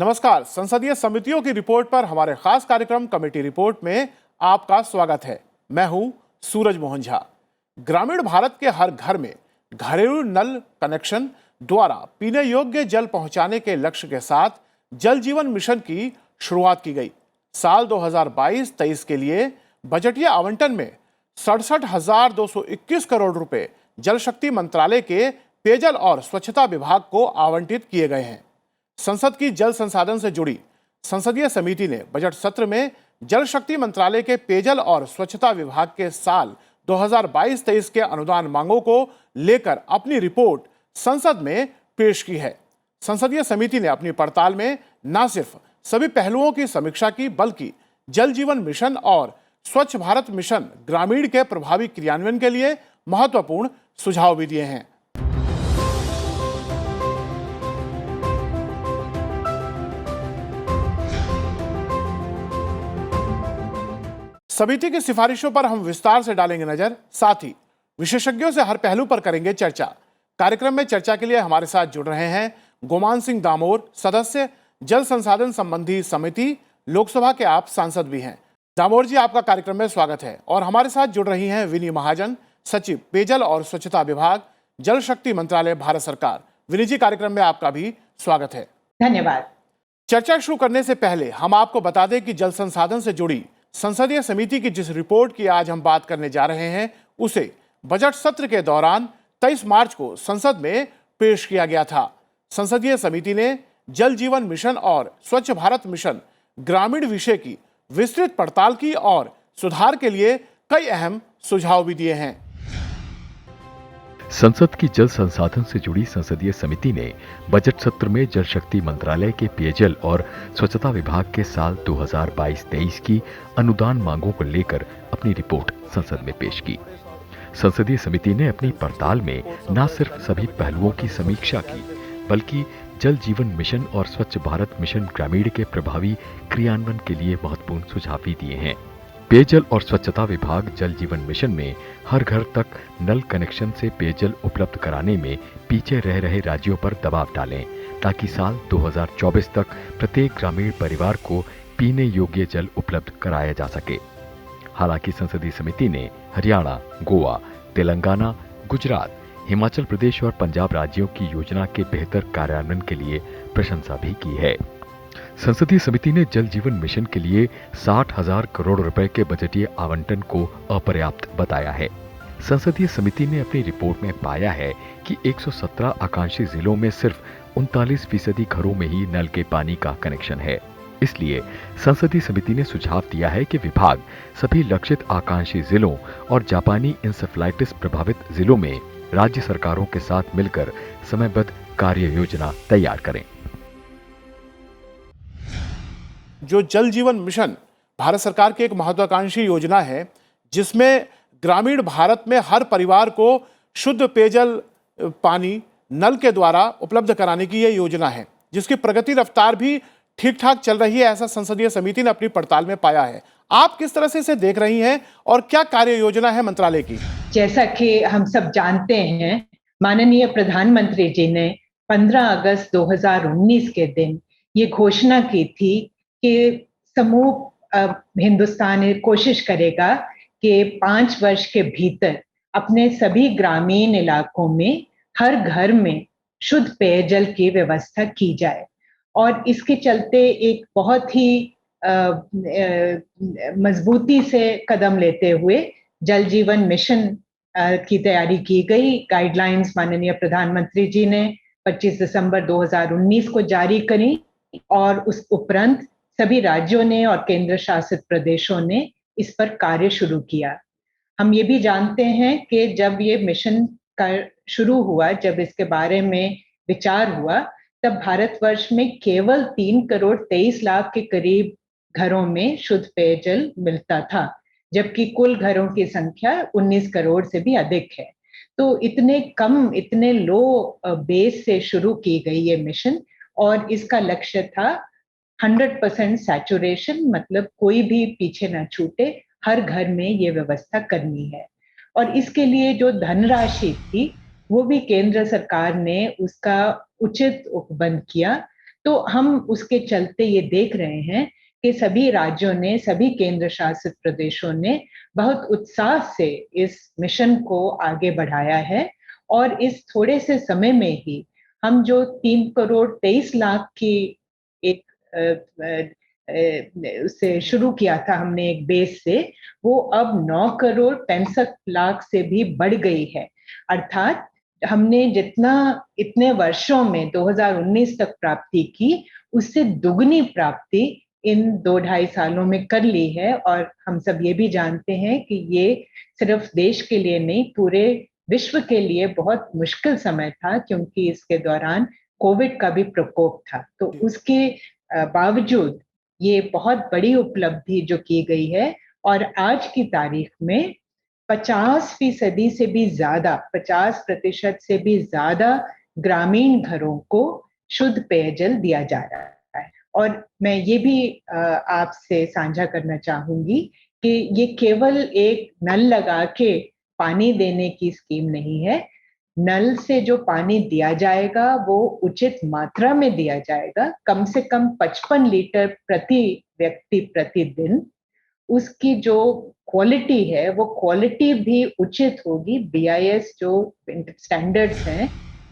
नमस्कार। संसदीय समितियों की रिपोर्ट पर हमारे खास कार्यक्रम कमेटी रिपोर्ट में आपका स्वागत है। मैं हूं सूरज मोहन झा। ग्रामीण भारत के हर घर में घरेलू नल कनेक्शन द्वारा पीने योग्य जल पहुंचाने के लक्ष्य के साथ जल जीवन मिशन की शुरुआत की गई। साल 2022-23 के लिए बजटीय आवंटन में 67,221 करोड़ रुपए जल शक्ति मंत्रालय के पेयजल और स्वच्छता विभाग को आवंटित किए गए हैं। संसद की जल संसाधन से जुड़ी संसदीय समिति ने बजट सत्र में जल शक्ति मंत्रालय के पेयजल और स्वच्छता विभाग के साल 2022-23 के अनुदान मांगों को लेकर अपनी रिपोर्ट संसद में पेश की है। संसदीय समिति ने अपनी पड़ताल में न सिर्फ सभी पहलुओं की समीक्षा की, बल्कि जल जीवन मिशन और स्वच्छ भारत मिशन ग्रामीण के प्रभावी क्रियान्वयन के लिए महत्वपूर्ण सुझाव भी दिए हैं। समिति की सिफारिशों पर हम विस्तार से डालेंगे नजर, साथ ही विशेषज्ञों से हर पहलू पर करेंगे चर्चा। कार्यक्रम में चर्चा के लिए हमारे साथ जुड़ रहे हैं गोमान सिंह दामोर, सदस्य जल संसाधन संबंधी समिति, लोकसभा के आप सांसद भी हैं। दामोर जी, आपका कार्यक्रम में स्वागत है। और हमारे साथ जुड़ रही हैं विनी महाजन, सचिव पेयजल और स्वच्छता विभाग, जल शक्ति मंत्रालय, भारत सरकार। विनी जी, कार्यक्रम में आपका भी स्वागत है। धन्यवाद। चर्चा शुरू करने से पहले हम आपको बता दें कि जल संसाधन से जुड़ी संसदीय समिति की जिस रिपोर्ट की आज हम बात करने जा रहे हैं, उसे बजट सत्र के दौरान 23 मार्च को संसद में पेश किया गया था। संसदीय समिति ने जल जीवन मिशन और स्वच्छ भारत मिशन ग्रामीण विषय की विस्तृत पड़ताल की और सुधार के लिए कई अहम सुझाव भी दिए हैं। संसद की जल संसाधन से जुड़ी संसदीय समिति ने बजट सत्र में जल शक्ति मंत्रालय के पेयजल और स्वच्छता विभाग के साल 2022-23 की अनुदान मांगों को लेकर अपनी रिपोर्ट संसद में पेश की। संसदीय समिति ने अपनी पड़ताल में न सिर्फ सभी पहलुओं की समीक्षा की, बल्कि जल जीवन मिशन और स्वच्छ भारत मिशन ग्रामीण के प्रभावी क्रियान्वयन के लिए महत्वपूर्ण सुझाव भी दिए हैं। पेयजल और स्वच्छता विभाग जल जीवन मिशन में हर घर तक नल कनेक्शन से पेयजल उपलब्ध कराने में पीछे रह रहे राज्यों पर दबाव डालें, ताकि साल 2024 तक प्रत्येक ग्रामीण परिवार को पीने योग्य जल उपलब्ध कराया जा सके। हालांकि संसदीय समिति ने हरियाणा, गोवा, तेलंगाना, गुजरात, हिमाचल प्रदेश और पंजाब राज्यों की योजना के बेहतर कार्यान्वयन के लिए प्रशंसा भी की है। संसदीय समिति ने जल जीवन मिशन के लिए 60,000 करोड़ रुपए के बजटीय आवंटन को अपर्याप्त बताया है। संसदीय समिति ने अपनी रिपोर्ट में पाया है कि 117 आकांक्षी जिलों में सिर्फ 39% घरों में ही नल के पानी का कनेक्शन है। इसलिए संसदीय समिति ने सुझाव दिया है कि विभाग सभी लक्षित आकांक्षी जिलों और जापानी इंसेफ्लाइटिस प्रभावित जिलों में राज्य सरकारों के साथ मिलकर समयबद्ध कार्य योजना तैयार करें। जो जल जीवन मिशन भारत सरकार की एक महत्वाकांक्षी योजना है, जिसमें ग्रामीण भारत में हर परिवार को शुद्ध पेयजल पानी नल के द्वारा उपलब्ध कराने की यह योजना है, जिसकी प्रगति रफ्तार भी ठीक ठाक चल रही है, ऐसा संसदीय समिति ने अपनी पड़ताल में पाया है। आप किस तरह से इसे देख रही हैं और क्या कार्य योजना है मंत्रालय की? जैसा कि हम सब जानते हैं, माननीय प्रधानमंत्री जी ने 15 अगस्त 2019 के दिन ये घोषणा की थी कि समूह हिंदुस्तान कोशिश करेगा कि 5 वर्ष के भीतर अपने सभी ग्रामीण इलाकों में हर घर में शुद्ध पेयजल की व्यवस्था की जाए। और इसके चलते एक बहुत ही मजबूती से कदम लेते हुए जल जीवन मिशन की तैयारी की गई। गाइडलाइंस माननीय प्रधानमंत्री जी ने 25 दिसंबर 2019 को जारी करी और उस उपरांत सभी राज्यों ने और केंद्र शासित प्रदेशों ने इस पर कार्य शुरू किया। हम ये भी जानते हैं कि जब ये मिशन का शुरू हुआ, जब इसके बारे में विचार हुआ, तब भारतवर्ष में केवल 3 करोड़ 23 लाख के करीब घरों में शुद्ध पेयजल मिलता था, जबकि कुल घरों की संख्या 19 करोड़ से भी अधिक है। तो इतने लो बेस से शुरू की गई ये मिशन, और इसका लक्ष्य था 100% सैचुरेशन, मतलब कोई भी पीछे ना छूटे, हर घर में ये व्यवस्था करनी है। और इसके लिए जो धनराशि थी वो भी केंद्र सरकार ने उसका उचित उपबंध किया, तो हम उसके चलते ये देख रहे हैं कि सभी राज्यों ने, सभी केंद्र शासित प्रदेशों ने बहुत उत्साह से इस मिशन को आगे बढ़ाया है और इस थोड़े से समय में ही हम जो 3 करोड़ 23 लाख की एक उससे शुरू किया था हमने एक बेस से, वो अब 9 करोड़ 65 लाख से भी बढ़ गई है। अर्थात हमने जितना इतने वर्षों में 2019 तक प्राप्ति की, उससे दुगनी प्राप्ति इन 2-2.5 सालों में कर ली है। और हम सब ये भी जानते हैं कि ये सिर्फ देश के लिए नहीं, पूरे विश्व के लिए बहुत मुश्किल समय था, क्योंकि इसके दौरान कोविड का भी प्रकोप था। तो उसके बावजूद ये बहुत बड़ी उपलब्धि जो की गई है, और आज की तारीख में 50% से भी ज्यादा, 50% से भी ज्यादा ग्रामीण घरों को शुद्ध पेयजल दिया जा रहा है। और मैं ये भी आपसे साझा करना चाहूंगी कि ये केवल एक नल लगा के पानी देने की स्कीम नहीं है। नल से जो पानी दिया जाएगा वो उचित मात्रा में दिया जाएगा, कम से कम 55 लीटर प्रति व्यक्ति प्रतिदिन। उसकी जो क्वालिटी है वो क्वालिटी भी उचित होगी, बीआईएस जो स्टैंडर्ड्स हैं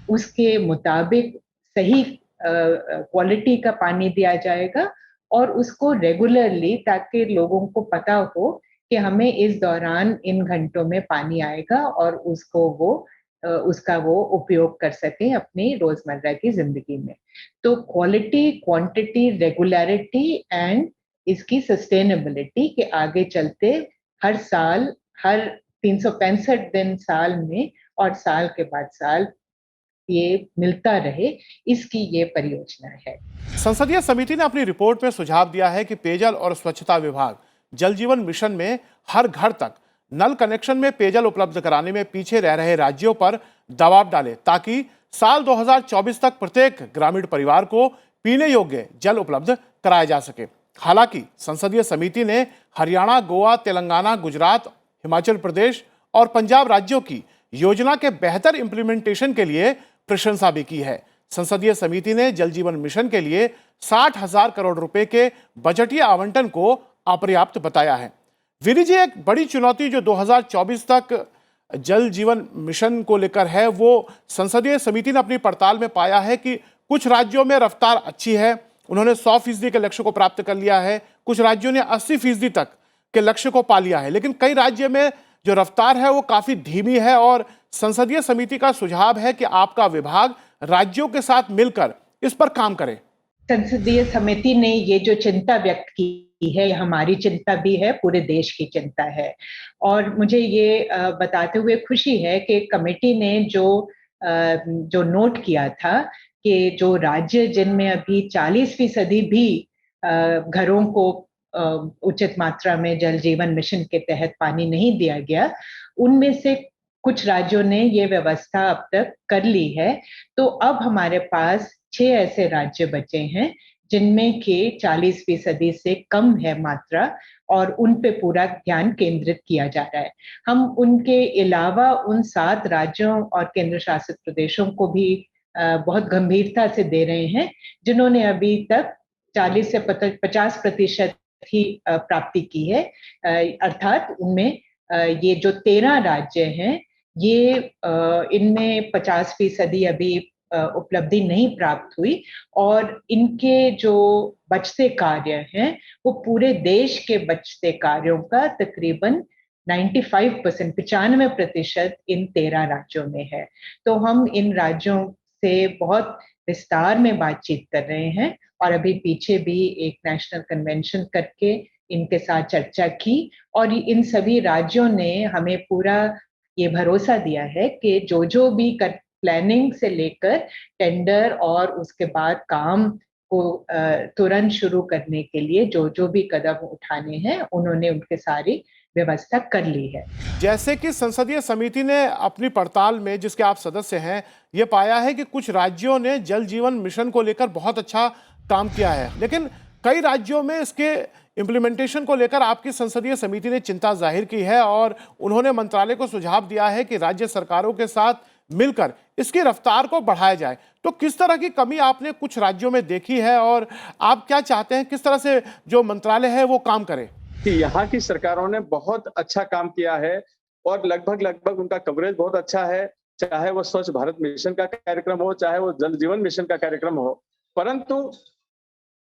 उसके मुताबिक सही क्वालिटी का पानी दिया जाएगा, और उसको रेगुलरली, ताकि लोगों को पता हो कि हमें इस दौरान इन घंटों में पानी आएगा और उसका वो उपयोग कर सकें अपनी रोजमर्रा की जिंदगी में। तो क्वालिटी, क्वांटिटी, रेगुलरिटी एंड इसकी सस्टेनेबिलिटी के आगे चलते हर साल, हर 365 दिन साल में और साल के बाद साल ये मिलता रहे, इसकी ये परियोजना है। संसदीय समिति ने अपनी रिपोर्ट में सुझाव दिया है कि पेयजल और स्वच्छता विभाग जल जीवन मिशन में हर घर तक नल कनेक्शन में पेयजल उपलब्ध कराने में पीछे रह रहे राज्यों पर दबाव डाले, ताकि साल 2024 तक प्रत्येक ग्रामीण परिवार को पीने योग्य जल उपलब्ध कराया जा सके। हालांकि संसदीय समिति ने हरियाणा, गोवा, तेलंगाना, गुजरात, हिमाचल प्रदेश और पंजाब राज्यों की योजना के बेहतर इंप्लीमेंटेशन के लिए प्रशंसा भी की है। संसदीय समिति ने जल जीवन मिशन के लिए 60,000 करोड़ रुपए के बजटीय आवंटन को अपर्याप्त बताया है। वीरी जी, एक बड़ी चुनौती जो 2024 तक जल जीवन मिशन को लेकर है, वो संसदीय समिति ने अपनी पड़ताल में पाया है कि कुछ राज्यों में रफ्तार अच्छी है, उन्होंने 100% के लक्ष्य को प्राप्त कर लिया है, कुछ राज्यों ने 80% तक के लक्ष्य को पा लिया है, लेकिन कई राज्यों में जो रफ्तार है वो काफी धीमी है। और संसदीय समिति का सुझाव है कि आपका विभाग राज्यों के साथ मिलकर इस पर काम करे। संसदीय समिति ने ये जो चिंता व्यक्त की है, हमारी चिंता भी है, पूरे देश की चिंता है। और मुझे ये बताते हुए खुशी है कि कमेटी ने जो नोट किया था कि जो राज्य जिनमें अभी 40% भी घरों को उचित मात्रा में जल जीवन मिशन के तहत पानी नहीं दिया गया, उनमें से कुछ राज्यों ने ये व्यवस्था अब तक कर ली है। तो अब हमारे पास 6 ऐसे राज्य बचे हैं जिनमें के 40% से कम है मात्रा, और उन पे पूरा ध्यान केंद्रित किया जा रहा है। हम उनके अलावा उन 7 राज्यों और केंद्र शासित प्रदेशों को भी बहुत गंभीरता से दे रहे हैं जिन्होंने अभी तक 40 से 50% ही प्राप्ति की है। अर्थात उनमें ये जो 13 राज्य हैं, ये इनमें 50% अभी उपलब्धि नहीं प्राप्त हुई, और इनके जो बचते कार्य हैं वो पूरे देश के बचते कार्यों का तकरीबन 95% इन 13 राज्यों में है। तो हम इन राज्यों से बहुत विस्तार में बातचीत कर रहे हैं, और अभी पीछे भी एक नेशनल कन्वेंशन करके इनके साथ चर्चा की, और इन सभी राज्यों ने हमें पूरा ये भरोसा दिया है कि जो भी प्लानिंग से लेकर टेंडर और उसके बाद काम को तुरंत शुरू करने के लिए जो भी कदम उठाने हैं, उन्होंने उनके सारी व्यवस्था कर ली है। जैसे कि संसदीय समिति ने अपनी पड़ताल में, जिसके आप सदस्य हैं, ये पाया है कि कुछ राज्यों ने जल जीवन मिशन को लेकर बहुत अच्छा काम किया है, लेकिन कई राज्यों में इसके इम्प्लीमेंटेशन को लेकर आपकी संसदीय समिति ने चिंता जाहिर की है, और उन्होंने मंत्रालय को सुझाव दिया है कि राज्य सरकारों के साथ मिलकर इसकी रफ्तार को बढ़ाया जाए। तो किस तरह की कमी आपने कुछ राज्यों में देखी है और आप क्या चाहते हैं किस तरह से जो मंत्रालय है वो काम करे? कि यहाँ की सरकारों ने बहुत अच्छा काम किया है और लगभग उनका कवरेज बहुत अच्छा है, चाहे वो स्वच्छ भारत मिशन का कार्यक्रम हो, चाहे वो जल जीवन मिशन का कार्यक्रम हो। परंतु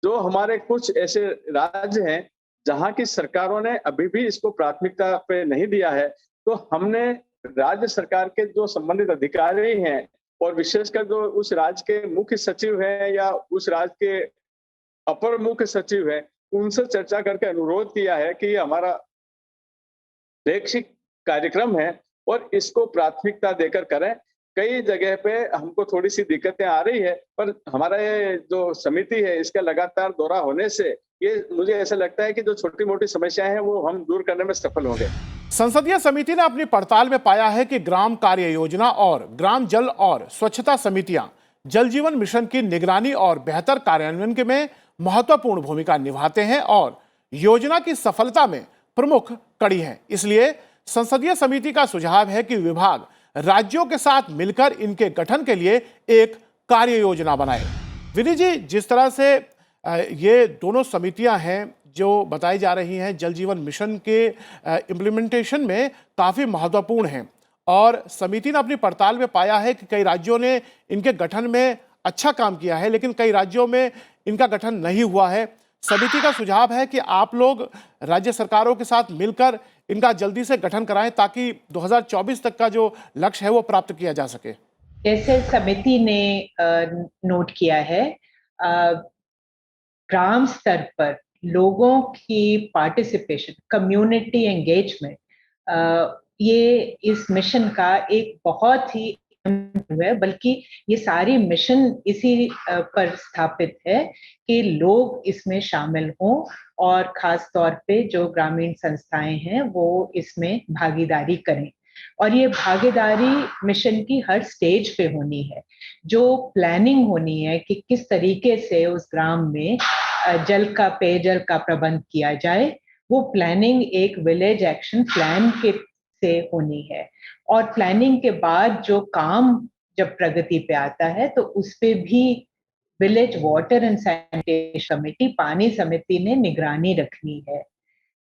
जो हमारे कुछ ऐसे राज्य हैं जहाँ की सरकारों ने अभी भी इसको प्राथमिकता पे नहीं दिया है, तो हमने राज्य सरकार के जो संबंधित अधिकारी हैं और विशेषकर जो उस राज्य के मुख्य सचिव हैं या उस राज्य के अपर मुख्य सचिव हैं, उनसे चर्चा करके अनुरोध किया है कि ये हमारा शैक्षिक कार्यक्रम है और इसको प्राथमिकता देकर करें। कई जगह पे हमको थोड़ी सी दिक्कतें आ रही है, पर हमारा ये जो समिति है इसका लगातार दौरा होने से ये मुझे ऐसा लगता है कि जो छोटी मोटी समस्याएं हैं वो हम दूर करने में सफल होंगे। संसदीय समिति ने अपनी पड़ताल में पाया है कि ग्राम कार्य योजना और ग्राम जल और स्वच्छता समितियां जल जीवन मिशन की निगरानी और बेहतर कार्यान्वयन के में महत्वपूर्ण भूमिका निभाते हैं और योजना की सफलता में प्रमुख कड़ी हैं। इसलिए संसदीय समिति का सुझाव है कि विभाग राज्यों के साथ मिलकर इनके गठन के लिए एक कार्य योजना बनाए। विधि जी, जिस तरह से ये दोनों समितियां हैं जो बताई जा रही हैं जल जीवन मिशन के इम्प्लीमेंटेशन में काफ़ी महत्वपूर्ण हैं और समिति ने अपनी पड़ताल में पाया है कि कई राज्यों ने इनके गठन में अच्छा काम किया है लेकिन कई राज्यों में इनका गठन नहीं हुआ है। समिति का सुझाव है कि आप लोग राज्य सरकारों के साथ मिलकर इनका जल्दी से गठन कराएं ताकि 2024 तक का जो लक्ष्य है वो प्राप्त किया जा सके। जैसे समिति ने नोट किया है, ग्राम स्तर पर लोगों की पार्टिसिपेशन, कम्युनिटी एंगेजमेंट, ये इस मिशन का एक बहुत ही है, बल्कि ये सारी मिशन इसी पर स्थापित है कि लोग इसमें शामिल हों और खास तौर पे जो ग्रामीण संस्थाएं हैं वो इसमें भागीदारी करें। और ये भागीदारी मिशन की हर स्टेज पे होनी है। जो प्लानिंग होनी है कि किस तरीके से उस ग्राम में पेयजल का प्रबंध किया जाए, वो प्लानिंग एक विलेज एक्शन प्लान के से होनी है। और प्लानिंग के बाद जो काम जब प्रगति पे आता है तो उस पे भी village water and sanitation committee, पानी समिति ने निगरानी रखनी है।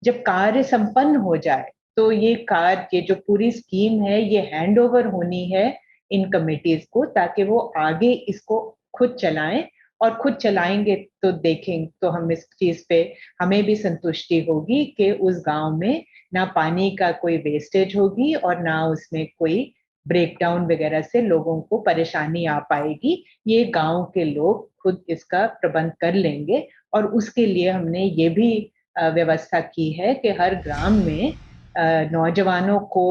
जब कार्य संपन्न हो जाए तो ये जो पूरी स्कीम है ये हैंड ओवर होनी है इन कमिटीज को, ताकि वो आगे इसको खुद चलाएं और खुद चलाएंगे तो देखें तो हम इस चीज पे हमें भी संतुष्टि होगी कि उस गांव में ना पानी का कोई वेस्टेज होगी और ना उसमें कोई ब्रेकडाउन वगैरह से लोगों को परेशानी आ पाएगी। ये गांव के लोग खुद इसका प्रबंध कर लेंगे और उसके लिए हमने ये भी व्यवस्था की है कि हर ग्राम में नौजवानों को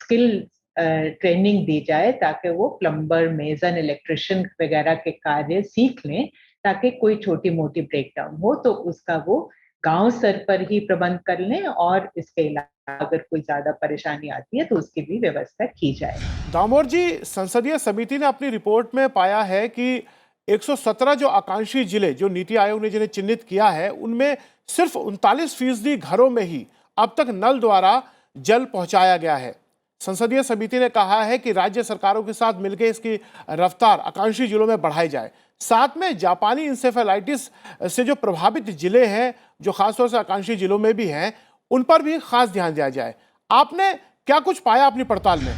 स्किल ट्रेनिंग दी जाए ताकि वो प्लम्बर, मेजन, इलेक्ट्रिशियन वगैरह के कार्य सीख लें, ताकि कोई छोटी मोटी ब्रेकडाउन हो तो उसका वो गांव स्तर पर ही प्रबंध कर लें और इसके अलावा अगर कोई ज्यादा परेशानी आती है तो उसकी भी व्यवस्था की जाए। दामोदर जी, संसदीय समिति ने अपनी रिपोर्ट में पाया है कि 117 जो आकांक्षी जिले जो नीति आयोग ने जिन्हें चिन्हित किया है उनमें सिर्फ 39% घरों में ही अब तक नल द्वारा जल पहुंचाया गया है। संसदीय समिति ने कहा है कि राज्य सरकारों के साथ मिलकर इसकी रफ्तार आकांक्षी जिलों में बढ़ाई जाए। साथ में जापानी इंसेफेलाइटिस से जो प्रभावित जिले हैं, जो खासतौर से आकांक्षी जिलों में भी हैं, उन पर भी खास ध्यान दिया जाए। आपने क्या कुछ पाया अपनी पड़ताल में?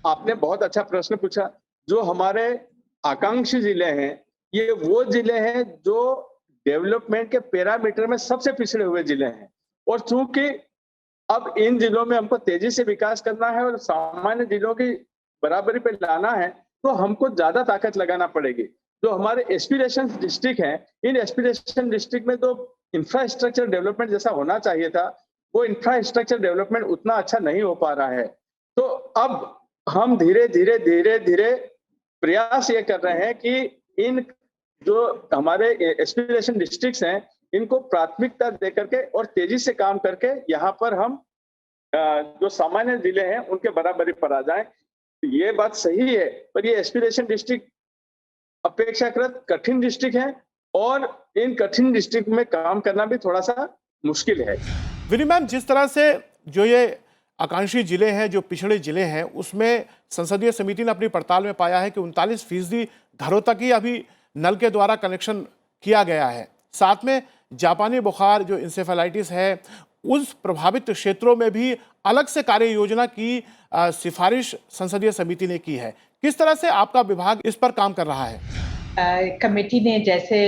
आपने बहुत अच्छा प्रश्न पूछा। जो हमारे आकांक्षी जिले हैं ये वो जिले हैं जो डेवलपमेंट के पैरामीटर में सबसे पिछड़े हुए जिले हैं और चूंकि अब इन जिलों में हमको तेजी से विकास करना है और सामान्य जिलों की बराबरी पे लाना है तो हमको ज्यादा ताकत लगाना पड़ेगी। जो हमारे एस्पिरेशन डिस्ट्रिक्ट हैं, इन एस्पिरेशन डिस्ट्रिक्ट में जो इंफ्रास्ट्रक्चर डेवलपमेंट जैसा होना चाहिए था वो इंफ्रास्ट्रक्चर डेवलपमेंट उतना अच्छा नहीं हो पा रहा है। तो अब हम धीरे धीरे प्रयास ये कर रहे हैं कि इन जो हमारे एस्पिरेशन डिस्ट्रिक्ट्स हैं इनको प्राथमिकता दे करके और तेजी से काम करके यहाँ पर हम जो सामान्य जिले हैं उनके बराबरी पर आ जाएं। ये बात सही है, पर ये एस्पिरेशन डिस्ट्रिक्ट अपेक्षाकृत कठिन डिस्ट्रिक्ट है और इन कठिन डिस्ट्रिक्ट में काम करना भी थोड़ा सा मुश्किल है। विनी मैम, जिस तरह से जो ये आकांक्षी जिले हैं, जो पिछड़े जिले हैं, उसमें संसदीय समिति ने अपनी पड़ताल में पाया है कि 39% घरों तक ही अभी नल के द्वारा कनेक्शन किया गया है। साथ में जापानी बुखार जो इंसेफेलाइटिस है, उस प्रभावित क्षेत्रों में भी अलग से कार्य योजना की सिफारिश संसदीय समिति ने की है। किस तरह से आपका विभाग इस पर काम कर रहा है? कमेटी ने जैसे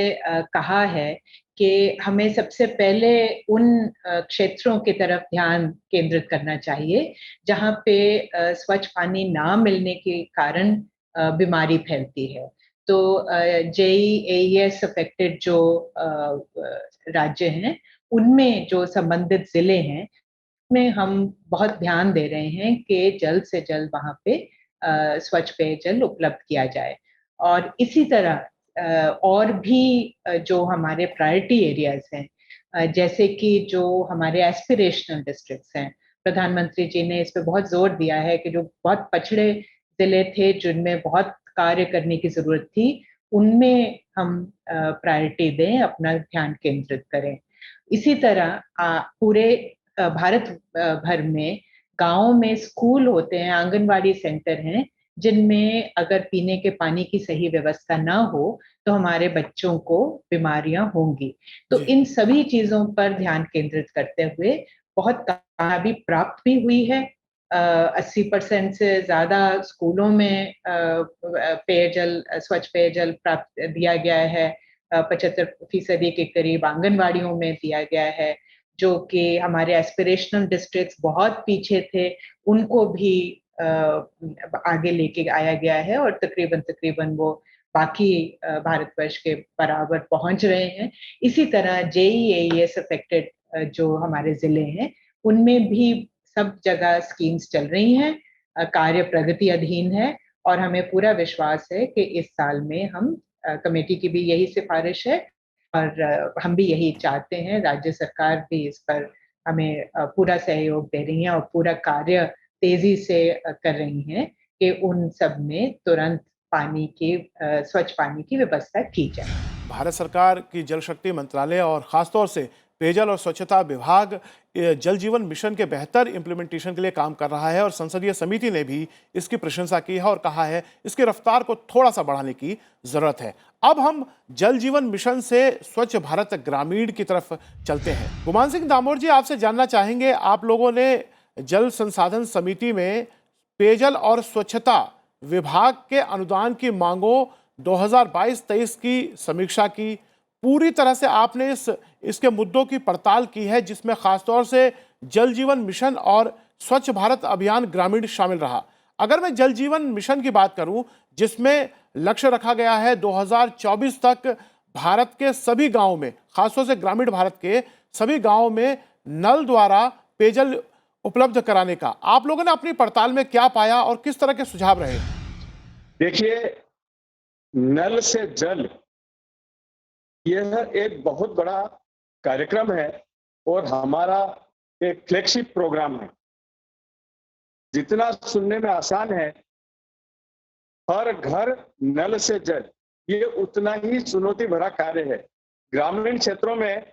कहा है कि हमें सबसे पहले उन क्षेत्रों की तरफ ध्यान केंद्रित करना चाहिए जहां पे स्वच्छ पानी ना मिलने के कारण बीमारी फैलती है। तो JEAS अफेक्टेड जो राज्य हैं, उनमें जो संबंधित जिले हैं, में हम बहुत ध्यान दे रहे हैं कि जल्द से जल्द वहाँ पे स्वच्छ पेयजल उपलब्ध किया जाए। और इसी तरह और भी जो हमारे प्रायोरिटी एरियाज हैं, जैसे कि जो हमारे एस्पिरेशनल डिस्ट्रिक्ट्स हैं, प्रधानमंत्री जी ने इस पे बहुत जोर दिया है कि जो बहुत पछड़े जिले थे, जिनमें बहुत कार्य करने की जरूरत थी, उनमें हम प्रायोरिटी दें, अपना ध्यान केंद्रित करें। इसी तरह पूरे भारत भर में गाँव में स्कूल होते हैं, आंगनवाड़ी सेंटर हैं, जिनमें अगर पीने के पानी की सही व्यवस्था ना हो तो हमारे बच्चों को बीमारियां होंगी। तो इन सभी चीजों पर ध्यान केंद्रित करते हुए बहुत कामयाबी प्राप्त भी हुई है। 80% से ज्यादा स्कूलों में पेयजल, स्वच्छ पेयजल प्राप्त दिया गया है। 75% के करीब आंगनवाड़ियों में दिया गया है। जो कि हमारे एस्पिरेशनल डिस्ट्रिक्ट्स बहुत पीछे थे, उनको भी आगे लेके आया गया है और तकरीबन वो बाकी भारतवर्ष के बराबर पहुंच रहे हैं। इसी तरह JEAS अफेक्टेड जो हमारे जिले हैं, उनमें भी सब जगह स्कीम्स चल रही हैं, कार्य प्रगति अधीन है और हमें पूरा विश्वास है कि इस साल में हम, कमेटी की भी यही सिफारिश है और हम भी यही चाहते हैं, राज्य सरकार भी इस पर हमें पूरा सहयोग दे रही है और पूरा कार्य तेजी से कर रही हैं कि उन सब में तुरंत पानी की, स्वच्छ पानी की व्यवस्था की जाए। भारत सरकार की जल शक्ति मंत्रालय और खासतौर से पेयजल और स्वच्छता विभाग जल जीवन मिशन के बेहतर इंप्लीमेंटेशन के लिए काम कर रहा है और संसदीय समिति ने भी इसकी प्रशंसा की है और कहा है इसकी रफ्तार को थोड़ा सा बढ़ाने की जरूरत है। अब हम जल जीवन मिशन से स्वच्छ भारत ग्रामीण की तरफ चलते हैं। गुमान सिंह दामोर जी, आपसे जानना चाहेंगे, आप लोगों ने जल संसाधन समिति में पेयजल और स्वच्छता विभाग के अनुदान की मांगों 2022-23 की समीक्षा की। पूरी तरह से आपने इसके मुद्दों की पड़ताल की है, जिसमें खासतौर से जल जीवन मिशन और स्वच्छ भारत अभियान ग्रामीण शामिल रहा। अगर मैं जल जीवन मिशन की बात करूं, जिसमें लक्ष्य रखा गया है 2024 तक भारत के सभी गांवों में, खासतौर से ग्रामीण भारत के सभी गांवों में नल द्वारा पेयजल उपलब्ध कराने का, आप लोगों ने अपनी पड़ताल में क्या पाया और किस तरह के सुझाव रहे? देखिए, नल से जल, यह एक बहुत बड़ा कार्यक्रम है और हमारा एक फ्लैगशिप प्रोग्राम है। जितना सुनने में आसान है, हर घर नल से जल, ये उतना ही चुनौती भरा कार्य है। ग्रामीण क्षेत्रों में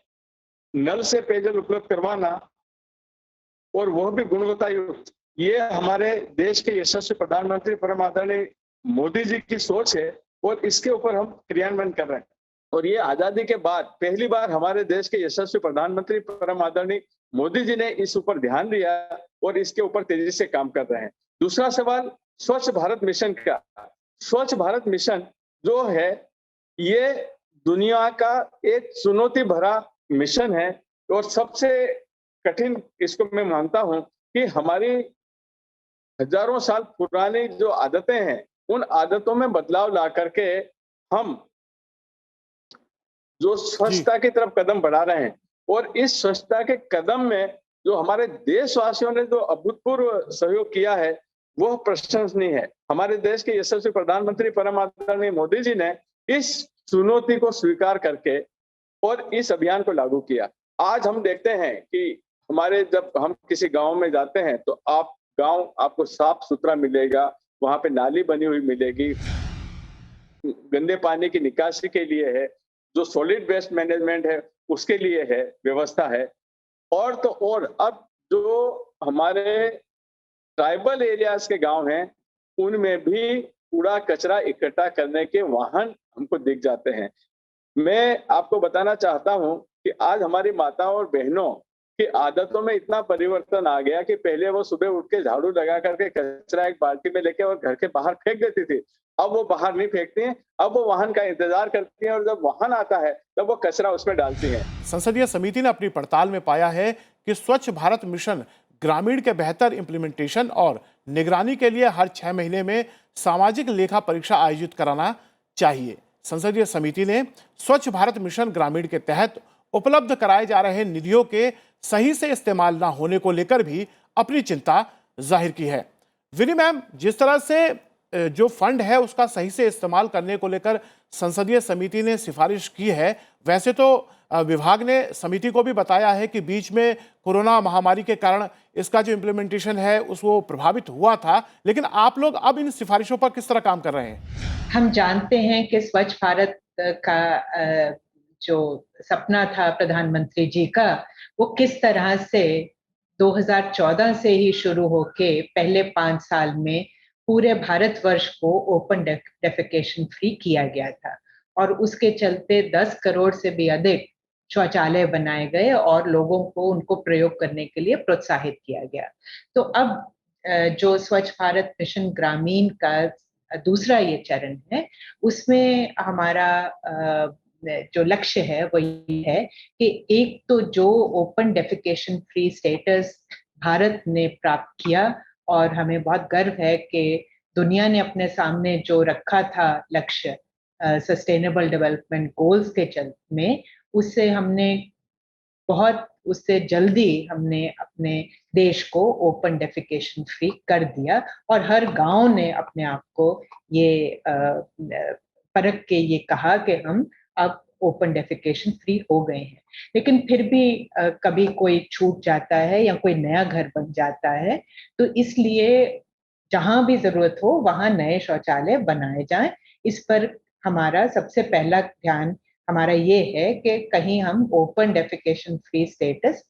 नल से पेयजल उपलब्ध करवाना और वह भी गुणवत्ता युक्त, ये हमारे देश के यशस्वी प्रधानमंत्री परम आदरणीय मोदी जी की सोच है और इसके ऊपर हम क्रियान्वयन कर रहे हैं। और ये आजादी के बाद पहली बार हमारे देश के यशस्वी प्रधानमंत्री परम आदरणीय मोदी जी ने इस ऊपर ध्यान दिया और इसके ऊपर तेजी से काम कर रहे हैं। दूसरा सवाल स्वच्छ भारत मिशन का। स्वच्छ भारत मिशन जो है, ये दुनिया का एक चुनौती भरा मिशन है और सबसे कठिन इसको मैं मानता हूं कि हमारी हजारों साल पुरानी जो आदतें हैं, उन आदतों में बदलाव ला करके हम जो स्वच्छता की तरफ कदम बढ़ा रहे हैं और इस स्वच्छता के कदम में जो हमारे देशवासियों ने जो अभूतपूर्व सहयोग किया है, वह प्रशंसनीय है। हमारे देश के यशस्वी प्रधानमंत्री परम आदरणीय मोदी जी ने इस चुनौती को स्वीकार करके और इस अभियान को लागू किया। आज हम देखते हैं कि जब हम किसी गांव में जाते हैं तो गांव आपको साफ सुथरा मिलेगा, वहां पे नाली बनी हुई मिलेगी, गंदे पानी की निकासी के लिए है, जो सॉलिड वेस्ट मैनेजमेंट है उसके लिए है, व्यवस्था है। और तो और अब जो हमारे ट्राइबल एरियाज के गांव हैं, उनमें भी कूड़ा कचरा इकट्ठा करने के वाहन हमको दिख जाते हैं। मैं आपको बताना चाहता हूं कि आज हमारी माताओं और बहनों की आदतों में इतना परिवर्तन आ गया कि पहले वो सुबह उठ के झाड़ू लगा करके कचरा एक बाल्टी में लेके और घर के बाहर फेंक देती थी। अब वो बाहर नहीं फेंकती हैं, अब वो वाहन का इंतजार करती हैं और जब वाहन आता है तब वो कचरा उसमें डालती हैं। संसदीय समिति ने अपनी पड़ताल में पाया है कि स्वच्छ भारत मिशन ग्रामीण के बेहतर इंप्लीमेंटेशन और निगरानी के लिए हर 6 महीने में सामाजिक लेखा परीक्षा आयोजित कराना चाहिए। संसदीय समिति ने स्वच्छ भारत मिशन ग्रामीण के तहत उपलब्ध कराए जा रहे निधियों के सही से इस्तेमाल न होने को लेकर भी अपनी चिंता जाहिर की है। विनी मैम, जिस तरह से जो फंड है उसका सही से इस्तेमाल करने को लेकर संसदीय समिति ने सिफारिश की है, वैसे तो विभाग ने समिति को भी बताया है कि बीच में कोरोना महामारी के कारण इसका जो इम्प्लीमेंटेशन है वो प्रभावित हुआ था, लेकिन आप लोग अब इन सिफारिशों पर किस तरह काम कर रहे हैं? हम जानते हैं कि स्वच्छ भारत का जो सपना था प्रधानमंत्री जी का, वो किस तरह से 2014 से ही शुरू होके पहले 5 साल में पूरे भारतवर्ष को ओपन डेफिकेशन फ्री किया गया था और उसके चलते 10 करोड़ से भी अधिक शौचालय बनाए गए और लोगों को उनको प्रयोग करने के लिए प्रोत्साहित किया गया। तो अब जो स्वच्छ भारत मिशन ग्रामीण का दूसरा ये चरण है, उसमें हमारा जो लक्ष्य है वो ये है कि एक तो जो open defecation free status Bharat ने प्राप्त किया और हमें बहुत गर्व है कि दुनिया ने अपने सामने जो रखा था लक्ष्य सस्टेनेबल डेवलपमेंट गोल्स के चलते में, उससे हमने बहुत उससे जल्दी हमने अपने देश को ओपन डेफिकेशन फ्री कर दिया और हर गांव ने अपने आप को ये परख के ये कहा कि हम अब ओपन डेफिकेशन फ्री हो गए हैं। लेकिन फिर भी कभी कोई छूट जाता है या कोई नया घर बन जाता है, तो इसलिए जहां भी जरूरत हो वहां नए शौचालय बनाए जाएं। इस पर हमारा सबसे पहला ध्यान हमारा ये है कि कहीं हम ओपन डेफिकेशन फ्री स्टेटस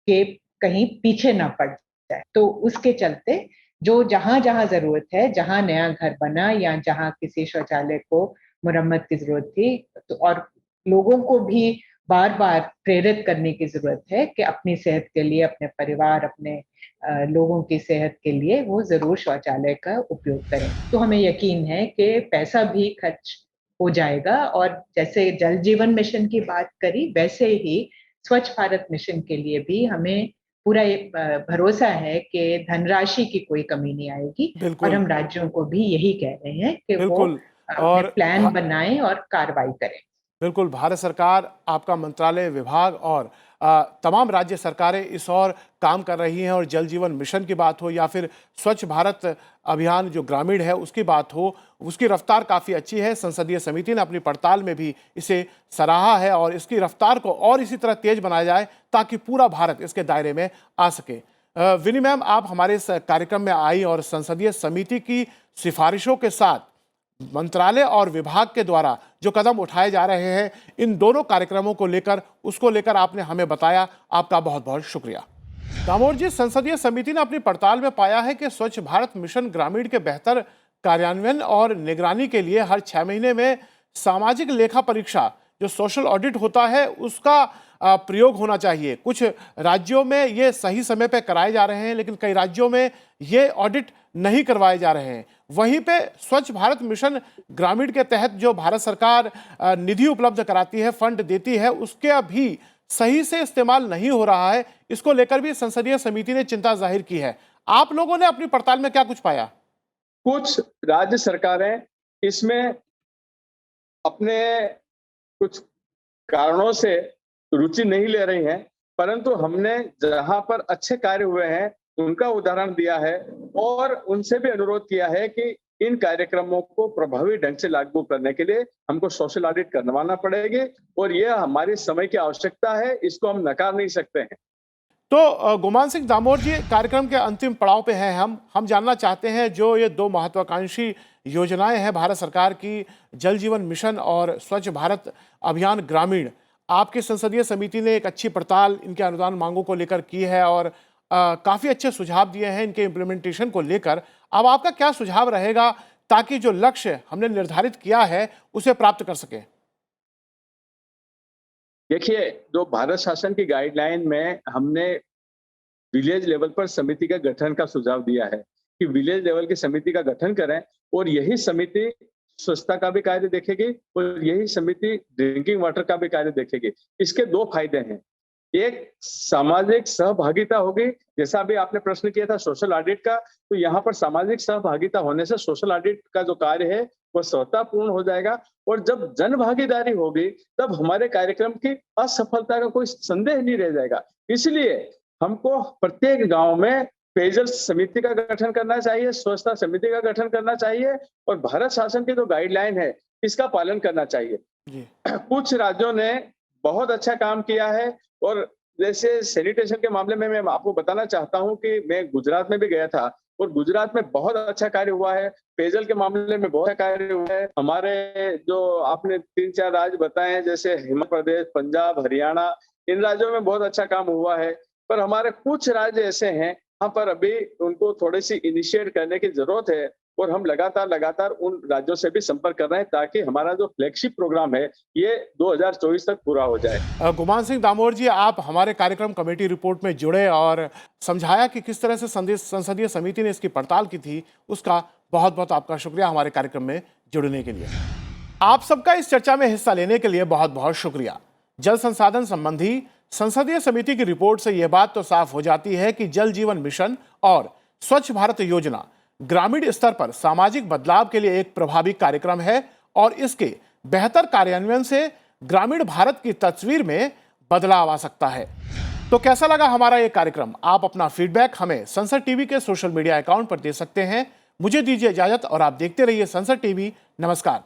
के कहीं पीछे ना पड़ जाए। तो उसके चलते जो जहां जहां जरूरत है, जहां नया घर बना या जहां किसी शौचालय को मुरम्मत की जरूरत थी, तो और लोगों को भी बार बार प्रेरित करने की जरूरत है कि अपनी सेहत के लिए, अपने परिवार, अपने लोगों की सेहत के लिए वो जरूर शौचालय का उपयोग करें। तो हमें यकीन है कि पैसा भी खर्च हो जाएगा और जैसे जल जीवन मिशन की बात करी, वैसे ही स्वच्छ भारत मिशन के लिए भी हमें पूरा भरोसा है कि धनराशि की कोई कमी नहीं आएगी। और हम राज्यों को भी यही कह रहे हैं कि वो अपने प्लान बनाएं और कार्रवाई करें। बिल्कुल, भारत सरकार, आपका मंत्रालय, विभाग और तमाम राज्य सरकारें इस और काम कर रही हैं और जल जीवन मिशन की बात हो या फिर स्वच्छ भारत अभियान जो ग्रामीण है उसकी बात हो, उसकी रफ्तार काफ़ी अच्छी है। संसदीय समिति ने अपनी पड़ताल में भी इसे सराहा है और इसकी रफ्तार को और इसी तरह तेज बनाया जाए ताकि पूरा भारत इसके दायरे में आ सके। विनी मैम, आप हमारे इस कार्यक्रम में आई और संसदीय समिति की सिफारिशों के साथ मंत्रालय और विभाग के द्वारा जो कदम उठाए जा रहे हैं, इन दोनों कार्यक्रमों को लेकर, उसको लेकर आपने हमें बताया, आपका बहुत बहुत शुक्रिया। दामोदर जी, संसदीय समिति ने अपनी पड़ताल में पाया है कि स्वच्छ भारत मिशन ग्रामीण के बेहतर कार्यान्वयन और निगरानी के लिए हर 6 महीने में सामाजिक लेखा परीक्षा, जो सोशल ऑडिट होता है, उसका प्रयोग होना चाहिए। कुछ राज्यों में ये सही समय पर कराए जा रहे हैं, लेकिन कई राज्यों में ये ऑडिट नहीं करवाए जा रहे हैं। वहीं पे स्वच्छ भारत मिशन ग्रामीण के तहत जो भारत सरकार निधि उपलब्ध कराती है, फंड देती है, उसके अभी सही से इस्तेमाल नहीं हो रहा है। इसको लेकर भी संसदीय समिति ने चिंता जाहिर की है। आप लोगों ने अपनी पड़ताल में क्या कुछ पाया? कुछ राज्य सरकारें इसमें अपने कुछ कारणों से रुचि नहीं ले रही हैं, परंतु हमने जहां पर अच्छे कार्य हुए हैं उनका उदाहरण दिया है और उनसे भी अनुरोध किया है कि इन कार्यक्रमों को प्रभावी ढंग से लागू करने के लिए हमको सोशल ऑडिट करवाना पड़ेगी और यह हमारी समय की आवश्यकता है, इसको हम नकार नहीं सकते हैं। तो गुमान सिंह दामोदर जी, कार्यक्रम के अंतिम पड़ाव पे हैं हम जानना चाहते हैं, जो ये 2 महत्वाकांक्षी योजनाएं हैं भारत सरकार की, जल जीवन मिशन और स्वच्छ भारत अभियान ग्रामीण, आपकी संसदीय समिति ने एक अच्छी पड़ताल इनके अनुदान मांगों को लेकर की है और काफ़ी अच्छे सुझाव दिए हैं इनके इम्प्लीमेंटेशन को लेकर। अब आपका क्या सुझाव रहेगा ताकि जो लक्ष्य हमने निर्धारित किया है उसे प्राप्त कर सकें? देखिए, जो भारत शासन की गाइडलाइन में हमने विलेज लेवल पर समिति का गठन का सुझाव दिया है कि विलेज लेवल की समिति का गठन करें और यही समिति स्वच्छता का भी कार्य देखेगी और यही समिति ड्रिंकिंग वाटर का भी कार्य देखेगी। इसके दो फायदे हैं। एक, सामाजिक सहभागिता होगी, जैसा अभी आपने प्रश्न किया था सोशल ऑडिट का, तो यहाँ पर सामाजिक सहभागिता होने से सोशल ऑडिट का जो कार्य है वो स्वतःपूर्ण हो जाएगा और जब जन भागीदारी होगी तब हमारे कार्यक्रम की असफलता का कोई संदेह नहीं रह जाएगा। इसलिए हमको प्रत्येक गांव में पेयजल समिति का गठन करना चाहिए, स्वच्छता समिति का गठन करना चाहिए और भारत शासन की जो गाइडलाइन है इसका पालन करना चाहिए। जी। कुछ राज्यों ने बहुत अच्छा काम किया है और जैसे सैनिटेशन के मामले में मैं आपको बताना चाहता हूं कि मैं गुजरात में भी गया था और गुजरात में बहुत अच्छा कार्य हुआ है। पेयजल के मामले में बहुत अच्छा कार्य हुआ है। हमारे जो आपने 3-4 राज्य बताए हैं जैसे हिमाचल प्रदेश, पंजाब, हरियाणा, इन राज्यों में बहुत अच्छा काम हुआ है। पर हमारे कुछ राज्य ऐसे हैं यहाँ पर अभी उनको थोड़ी सी इनिशिएट करने की जरूरत है और हम लगातार उन राज्यों से भी संपर्क कर रहे हैं ताकि हमारा जो फ्लैगशिप प्रोग्राम है ये 2024 तक पूरा हो जाए। गुमान सिंह दामोर जी, आप हमारे कार्यक्रम कमेटी रिपोर्ट में जुड़े और समझाया कि किस तरह से संसदीय समिति ने इसकी पड़ताल की थी। उसका बहुत बहुत आपका शुक्रिया हमारे कार्यक्रम में जुड़ने के लिए। आप सबका इस चर्चा में हिस्सा लेने के लिए बहुत बहुत शुक्रिया। जल संसाधन संबंधी संसदीय समिति की रिपोर्ट से यह बात तो साफ हो जाती है कि जल जीवन मिशन और स्वच्छ भारत योजना ग्रामीण स्तर पर सामाजिक बदलाव के लिए एक प्रभावी कार्यक्रम है और इसके बेहतर कार्यान्वयन से ग्रामीण भारत की तस्वीर में बदलाव आ सकता है। तो कैसा लगा हमारा ये कार्यक्रम? आप अपना फीडबैक हमें संसद टीवी के सोशल मीडिया अकाउंट पर दे सकते हैं। मुझे दीजिए इजाजत और आप देखते रहिए संसद टीवी। नमस्कार।